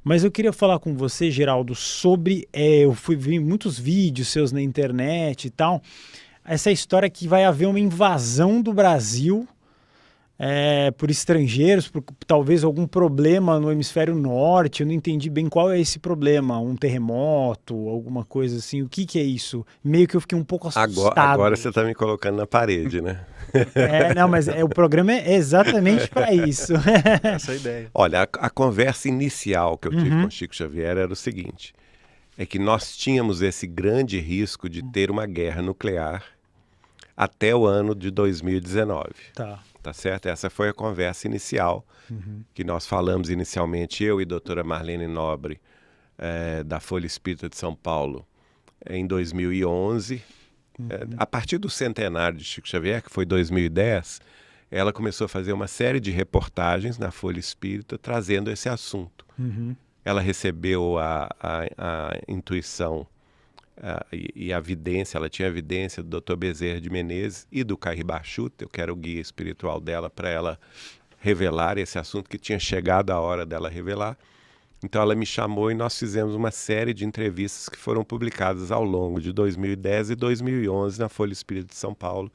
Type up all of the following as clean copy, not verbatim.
Mas eu queria falar com você, Geraldo, sobre. Eu fui ver muitos vídeos seus na internet e tal. Essa história que vai haver uma invasão do Brasil por estrangeiros, por talvez algum problema no hemisfério norte. Eu não entendi bem qual é esse problema. Um terremoto, alguma coisa assim. O que que é isso? Meio que eu fiquei um pouco Agora assustado. você está me colocando na parede, né? Não, mas o programa é exatamente para isso. Essa é a ideia. Olha, a conversa inicial que eu tive com Uhum. Chico Xavier era o seguinte: é que nós tínhamos esse grande risco de ter uma guerra nuclear até o ano de 2019. Tá. Tá certo? Essa foi a conversa inicial que nós falamos inicialmente, eu e a doutora Marlene Nobre, da Folha Espírita de São Paulo, em 2011. A partir do centenário de Chico Xavier, que foi 2010, ela começou a fazer uma série de reportagens na Folha Espírita trazendo esse assunto. Uhum. Ela recebeu a intuição e a vidência, ela tinha a vidência do Dr. Bezerra de Menezes e do Cair Bachuta, que era o guia espiritual dela, para ela revelar esse assunto, que tinha chegado a hora dela revelar. Então ela me chamou e nós fizemos uma série de entrevistas que foram publicadas ao longo de 2010 e 2011 na Folha Espírita de São Paulo.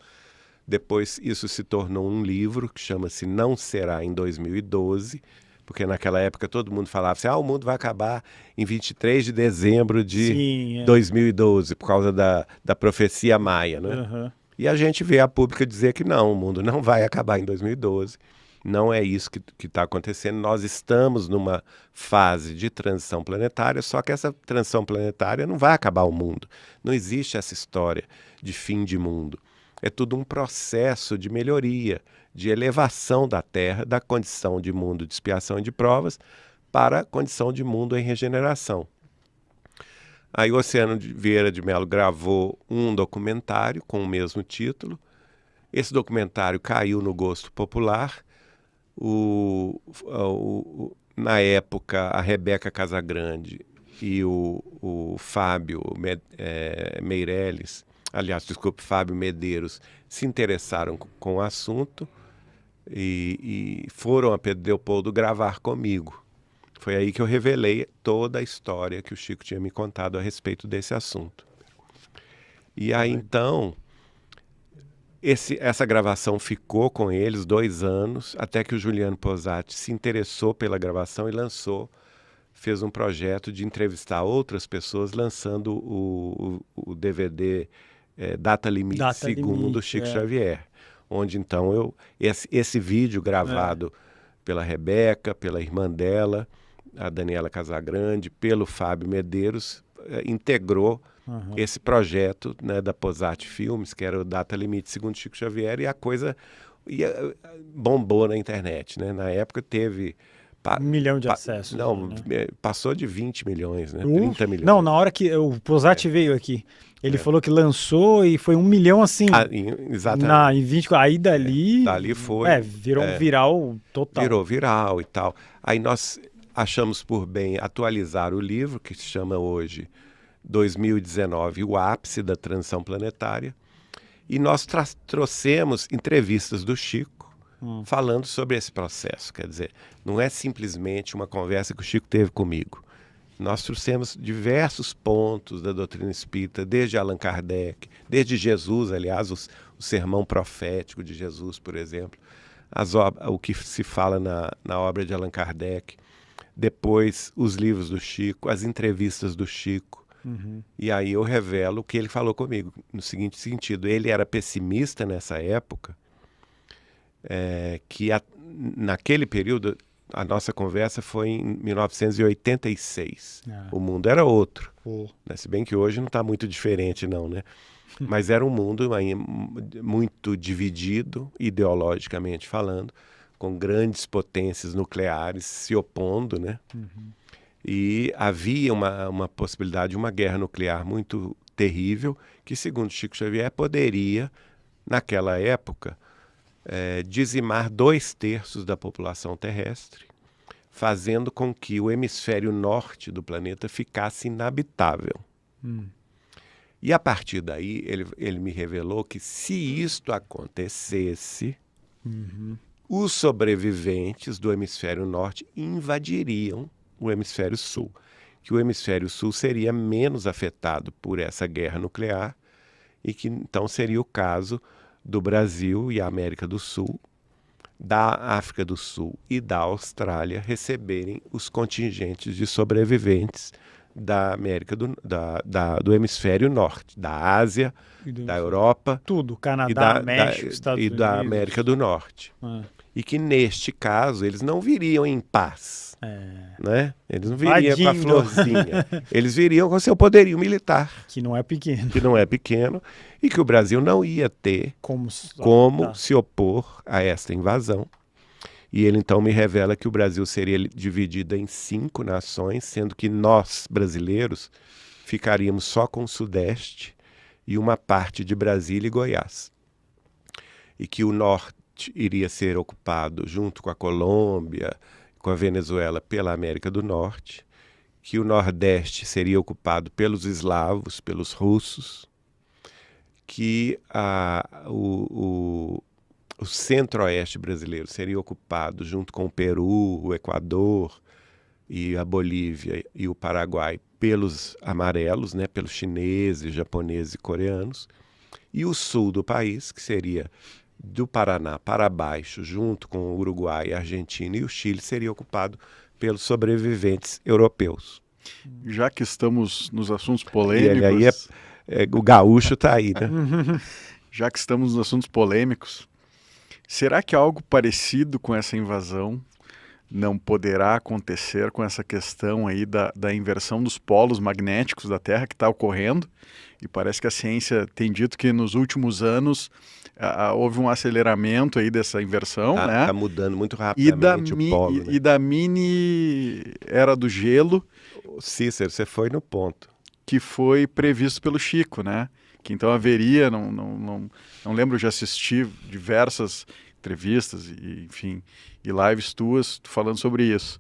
Depois isso se tornou um livro que chama-se Não Será em 2012, porque naquela época todo mundo falava assim, o mundo vai acabar em 23 de dezembro de Sim, 2012, por causa da profecia maia, né? Uhum. E a gente vê a pública dizer que não, o mundo não vai acabar em 2012. Não é isso que está acontecendo. Nós estamos numa fase de transição planetária, só que essa transição planetária não vai acabar o mundo. Não existe essa história de fim de mundo. É tudo um processo de melhoria, de elevação da Terra, da condição de mundo de expiação e de provas, para a condição de mundo em regeneração. Aí o Oceano Vieira de Mello gravou um documentário com o mesmo título. Esse documentário caiu no gosto popular. Na época, a Rebeca Casagrande e o Fábio Meirelles, aliás, desculpe, Fábio Medeiros, se interessaram com o assunto e foram a Pedro Leopoldo gravar comigo. Foi aí que eu revelei toda a história que o Chico tinha me contado a respeito desse assunto. E aí, então, essa gravação ficou com eles 2 anos, até que o Juliano Posati se interessou pela gravação e fez um projeto de entrevistar outras pessoas, lançando o DVD Data Limite Data Segundo Limite, Chico Xavier, onde então esse vídeo gravado pela Rebeca, pela irmã dela, a Daniela Casagrande, pelo Fábio Medeiros, integrou esse projeto, né, da Posati Filmes, que era o Data Limite Segundo Chico Xavier, e a coisa bombou na internet, né? Na época teve... 1 milhão de acessos. Não, Né? passou de 20 milhões, né? 30 milhões. Não, na hora que o Posati veio aqui, ele falou que lançou e foi 1 milhão assim. Exatamente. Em 20, aí dali... Dali foi... virou um viral total. Virou viral e tal. Aí nós achamos por bem atualizar o livro, que se chama hoje 2019, O Ápice da Transição Planetária. E nós trouxemos entrevistas do Chico falando sobre esse processo. Quer dizer, não é simplesmente uma conversa que o Chico teve comigo. Nós trouxemos diversos pontos da doutrina espírita, desde Allan Kardec, desde Jesus, aliás, o sermão profético de Jesus, por exemplo, o que se fala na obra de Allan Kardec, depois os livros do Chico, as entrevistas do Chico. E aí eu revelo o que ele falou comigo, no seguinte sentido: ele era pessimista nessa época, naquele período, a nossa conversa foi em 1986. O mundo era outro, né? Se bem que hoje não está muito diferente não, né? Mas era um mundo muito dividido, ideologicamente falando, com grandes potências nucleares se opondo, né? E havia uma possibilidade de uma guerra nuclear muito terrível, que, segundo Chico Xavier, poderia, naquela época, dizimar 2/3 da população terrestre, fazendo com que o hemisfério norte do planeta ficasse inabitável. E a partir daí, ele me revelou que, se isto acontecesse, os sobreviventes do hemisfério norte invadiriam o hemisfério sul, que o hemisfério sul seria menos afetado por essa guerra nuclear e que então seria o caso do Brasil e a América do Sul, da África do Sul e da Austrália receberem os contingentes de sobreviventes da América do hemisfério norte, da Ásia, da Europa, tudo, Canadá, México, Estados Unidos e da América do Norte. E que neste caso eles não viriam em paz, né? Eles não viriam com a florzinha, eles viriam com seu poderio militar, que não é pequeno, e que o Brasil não ia ter como se opor a esta invasão. E ele então me revela que o Brasil seria dividido em 5 nações, sendo que nós, brasileiros, ficaríamos só com o Sudeste e uma parte de Brasília e Goiás. E que o Norte iria ser ocupado junto com a Colômbia, com a Venezuela, pela América do Norte, que o Nordeste seria ocupado pelos eslavos, pelos russos, que o centro-oeste brasileiro seria ocupado junto com o Peru, o Equador e a Bolívia e o Paraguai pelos amarelos, né, pelos chineses, japoneses e coreanos, e o sul do país, que seria do Paraná para baixo, junto com o Uruguai, a Argentina e o Chile, seria ocupado pelos sobreviventes europeus. Já que estamos nos assuntos polêmicos... E aí o gaúcho está aí, né? Já que estamos nos assuntos polêmicos, será que algo parecido com essa invasão não poderá acontecer com essa questão aí da inversão dos polos magnéticos da Terra que está ocorrendo? E parece que a ciência tem dito que nos últimos anos houve um aceleramento aí dessa inversão, né? Está mudando muito rapidamente o polo. E da mini era do gelo... Cícero, você foi no ponto. Que foi previsto pelo Chico, né? Que então haveria, não lembro, já assisti diversas entrevistas e, enfim, e lives tuas falando sobre isso.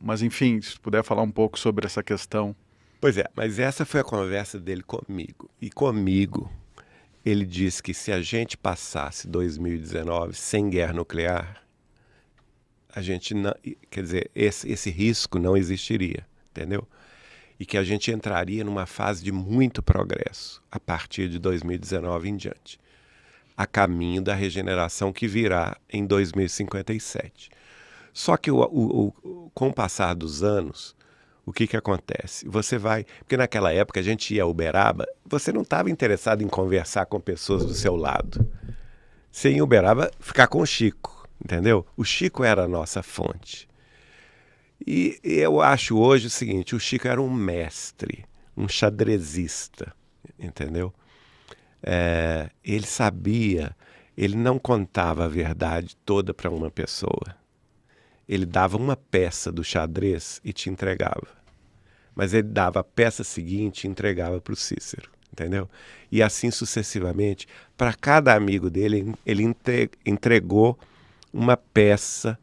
Mas, enfim, se puder falar um pouco sobre essa questão. Pois é, mas essa foi a conversa dele comigo. E comigo, ele disse que se a gente passasse 2019 sem guerra nuclear, a gente não, quer dizer, esse risco não existiria, entendeu? E que a gente entraria numa fase de muito progresso a partir de 2019 em diante, a caminho da regeneração que virá em 2057. Só que com o passar dos anos, o que acontece? Você vai... Porque naquela época a gente ia a Uberaba, você não estava interessado em conversar com pessoas do seu lado. Você ia em Uberaba ficar com o Chico, entendeu? O Chico era a nossa fonte. E eu acho hoje o seguinte, o Chico era um mestre, um xadrezista, entendeu? Ele sabia, ele não contava a verdade toda para uma pessoa. Ele dava uma peça do xadrez e te entregava. Mas ele dava a peça seguinte e entregava para o Cícero, entendeu? E assim sucessivamente, para cada amigo dele, ele entregou uma peça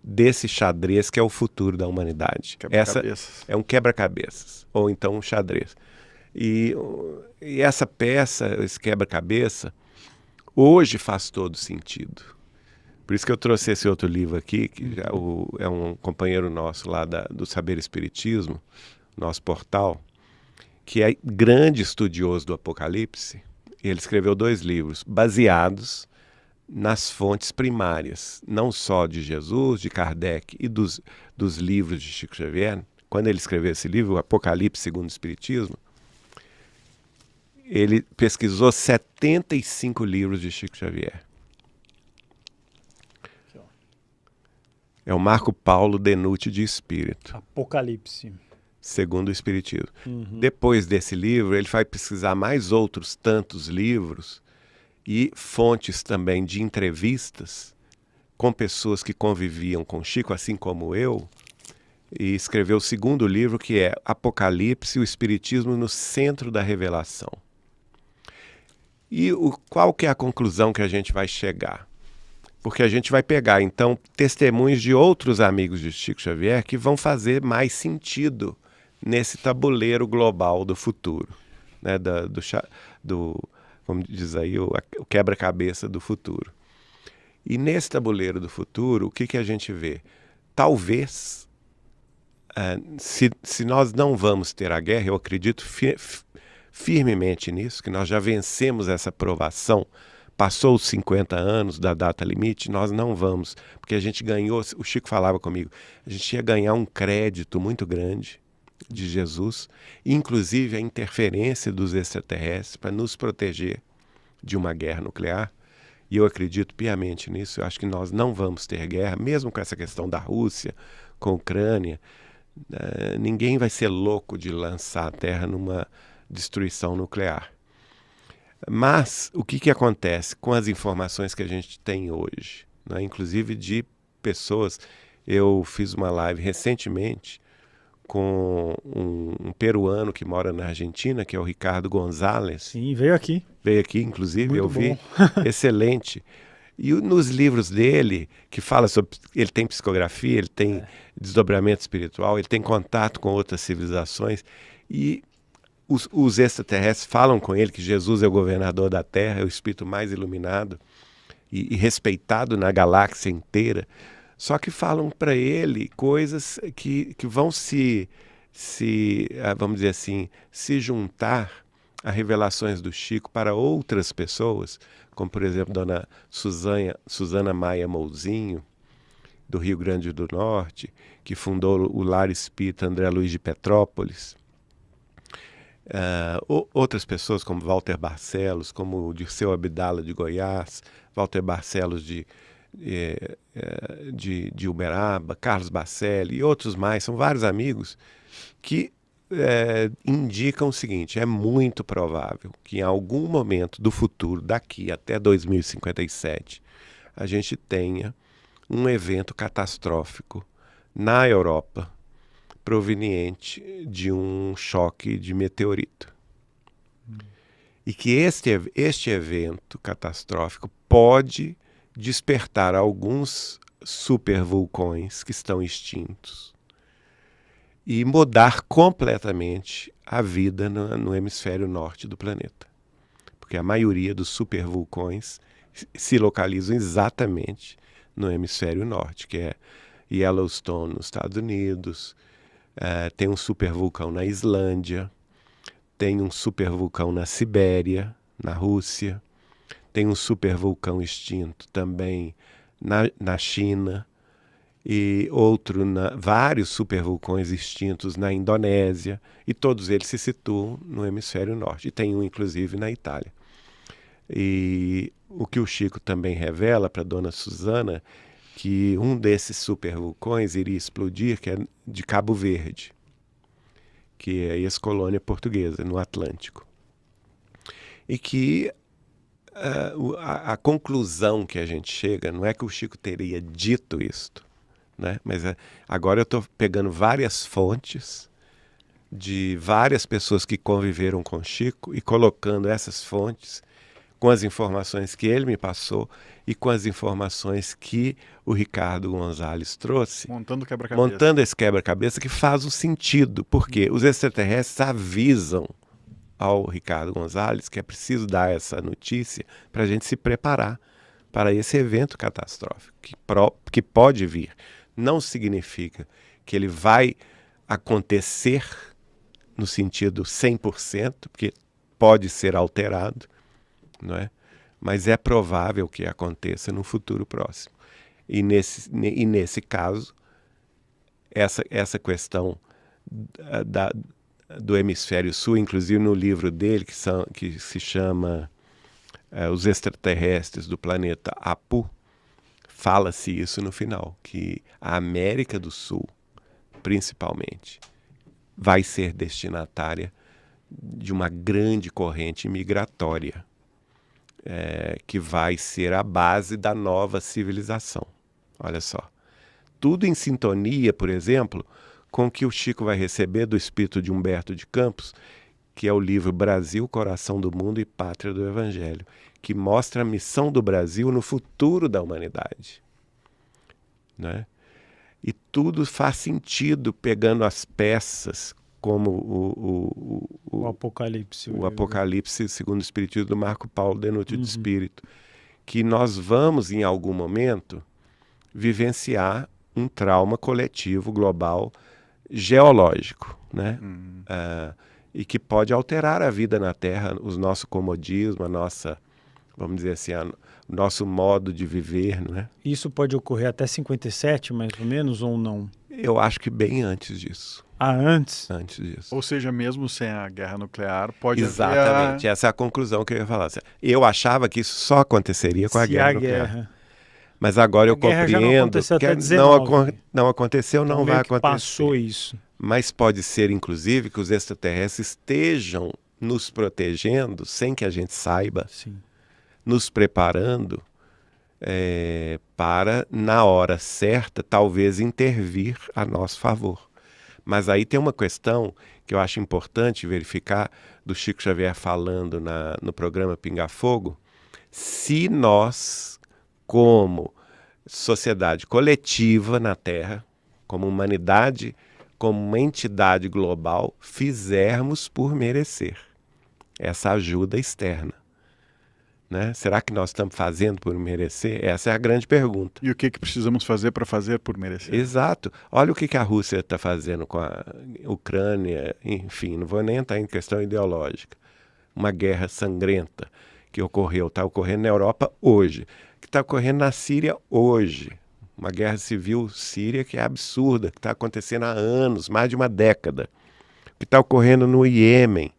desse xadrez que é o futuro da humanidade. Essa é um quebra-cabeças, ou então um xadrez. E essa peça, esse quebra-cabeça, hoje faz todo sentido. Por isso que eu trouxe esse outro livro aqui, que é um companheiro nosso lá do Saber Espiritismo, nosso portal, que é grande estudioso do Apocalipse. Ele escreveu 2 livros baseados nas fontes primárias, não só de Jesus, de Kardec e dos livros de Chico Xavier. Quando ele escreveu esse livro, o Apocalipse segundo o Espiritismo, ele pesquisou 75 livros de Chico Xavier. É o Marco Paulo Denútil de Espírito. Apocalipse. Segundo o Espiritismo. Depois desse livro, ele vai pesquisar mais outros tantos livros e fontes também de entrevistas com pessoas que conviviam com Chico, assim como eu, e escreveu o segundo livro, que é Apocalipse, o Espiritismo no Centro da Revelação. E qual que é a conclusão que a gente vai chegar? Porque a gente vai pegar, então, testemunhos de outros amigos de Chico Xavier que vão fazer mais sentido nesse tabuleiro global do futuro, né? Como diz aí, o quebra-cabeça do futuro. E nesse tabuleiro do futuro, o que a gente vê? Talvez se nós não vamos ter a guerra, eu acredito firmemente nisso, que nós já vencemos essa provação. Passou os 50 anos da data limite, nós não vamos, porque a gente ganhou, o Chico falava comigo, a gente ia ganhar um crédito muito grande de Jesus, inclusive a interferência dos extraterrestres para nos proteger de uma guerra nuclear. E eu acredito piamente nisso. Eu acho que nós não vamos ter guerra, mesmo com essa questão da Rússia, com a Ucrânia. Ninguém vai ser louco de lançar a Terra numa destruição nuclear. Mas o que acontece com as informações que a gente tem hoje, né? Inclusive de pessoas... Eu fiz uma live recentemente com um peruano que mora na Argentina, que é o Ricardo Gonzalez. Sim, veio aqui. Veio aqui, inclusive, muito eu vi. Bom. Excelente. E nos livros dele, que fala sobre... Ele tem psicografia, ele tem desdobramento espiritual, ele tem contato com outras civilizações. E os extraterrestres falam com ele que Jesus é o governador da Terra, é o espírito mais iluminado e respeitado na galáxia inteira. Só que falam para ele coisas que vão vamos dizer assim, se juntar a revelações do Chico para outras pessoas, como por exemplo Dona Susana Maia Mouzinho, do Rio Grande do Norte, que fundou o Lar Espírita André Luiz de Petrópolis. Outras pessoas como Walter Barcelos, como o Dirceu Abdala de Goiás, Walter Barcelos de Uberaba, Carlos Bacelli e outros mais, são vários amigos que indicam o seguinte: é muito provável que em algum momento do futuro, daqui até 2057, a gente tenha um evento catastrófico na Europa proveniente de um choque de meteorito. E que este evento catastrófico pode despertar alguns supervulcões que estão extintos e mudar completamente a vida no hemisfério norte do planeta. Porque a maioria dos supervulcões se localizam exatamente no hemisfério norte, que é Yellowstone nos Estados Unidos, tem um supervulcão na Islândia, tem um supervulcão na Sibéria, na Rússia, tem um supervulcão extinto também na China, e vários supervulcões extintos na Indonésia, e todos eles se situam no hemisfério norte, e tem um inclusive na Itália. E o que o Chico também revela para Dona Susana, que um desses supervulcões iria explodir, que é de Cabo Verde, que é a ex-colônia portuguesa, no Atlântico. E que a conclusão que a gente chega, não é que o Chico teria dito isto, né? Mas agora eu estou pegando várias fontes de várias pessoas que conviveram com o Chico e colocando essas fontes com as informações que ele me passou e com as informações que o Ricardo Gonzalez trouxe. Montando quebra-cabeça. Montando esse quebra-cabeça que faz um sentido, porque os extraterrestres avisam ao Ricardo Gonzalez que é preciso dar essa notícia para a gente se preparar para esse evento catastrófico que pode vir. Não significa que ele vai acontecer no sentido 100%, porque pode ser alterado, não é? Mas é provável que aconteça no futuro próximo. E nesse caso, essa questão do hemisfério sul, inclusive no livro dele, que se chama Os Extraterrestres do Planeta Apu, fala-se isso no final, que a América do Sul, principalmente, vai ser destinatária de uma grande corrente migratória, que vai ser a base da nova civilização. Olha só. Tudo em sintonia, por exemplo, com o que o Chico vai receber do espírito de Humberto de Campos, que é o livro Brasil, Coração do Mundo e Pátria do Evangelho, que mostra a missão do Brasil no futuro da humanidade, né? E tudo faz sentido pegando as peças, como o Apocalipse. O Apocalipse, segundo o Espiritismo, do Marco Paulo Denútil de Espírito, que nós vamos, em algum momento, vivenciar um trauma coletivo global geológico, né? E que pode alterar a vida na Terra, o nosso comodismo, a nossa, vamos dizer assim, o nosso modo de viver, não é? Isso pode ocorrer até 57, mais ou menos, ou não? Eu acho que bem antes disso. Ah, antes? Antes disso. Ou seja, mesmo sem a guerra nuclear, pode Exatamente, essa é a conclusão que eu ia falar. Eu achava que isso só aconteceria com a guerra nuclear. Mas agora eu compreendo que não aconteceu, então, não vai acontecer. Passou isso. Mas pode ser, inclusive, que os extraterrestres estejam nos protegendo, sem que a gente saiba, sim, nos preparando para, na hora certa, talvez intervir a nosso favor. Mas aí tem uma questão que eu acho importante verificar, do Chico Xavier falando no programa Pinga Fogo, se nós, como sociedade coletiva na Terra, como humanidade, como uma entidade global, fizermos por merecer essa ajuda externa. Né? Será que nós estamos fazendo por merecer? Essa é a grande pergunta. E o que precisamos fazer para fazer por merecer? Exato. Olha o que a Rússia está fazendo com a Ucrânia, enfim, não vou nem entrar em questão ideológica. Uma guerra sangrenta que está ocorrendo na Europa hoje, que está ocorrendo na Síria hoje. Uma guerra civil síria que é absurda, que está acontecendo há anos, mais de uma década. Que está ocorrendo no Iêmen,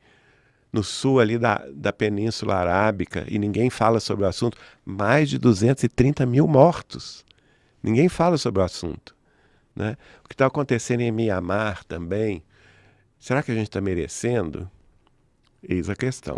no sul ali da Península Arábica, e ninguém fala sobre o assunto. Mais de 230 mil mortos. Ninguém fala sobre o assunto. Né? O que está acontecendo em Mianmar também, será que a gente está merecendo? Eis a questão.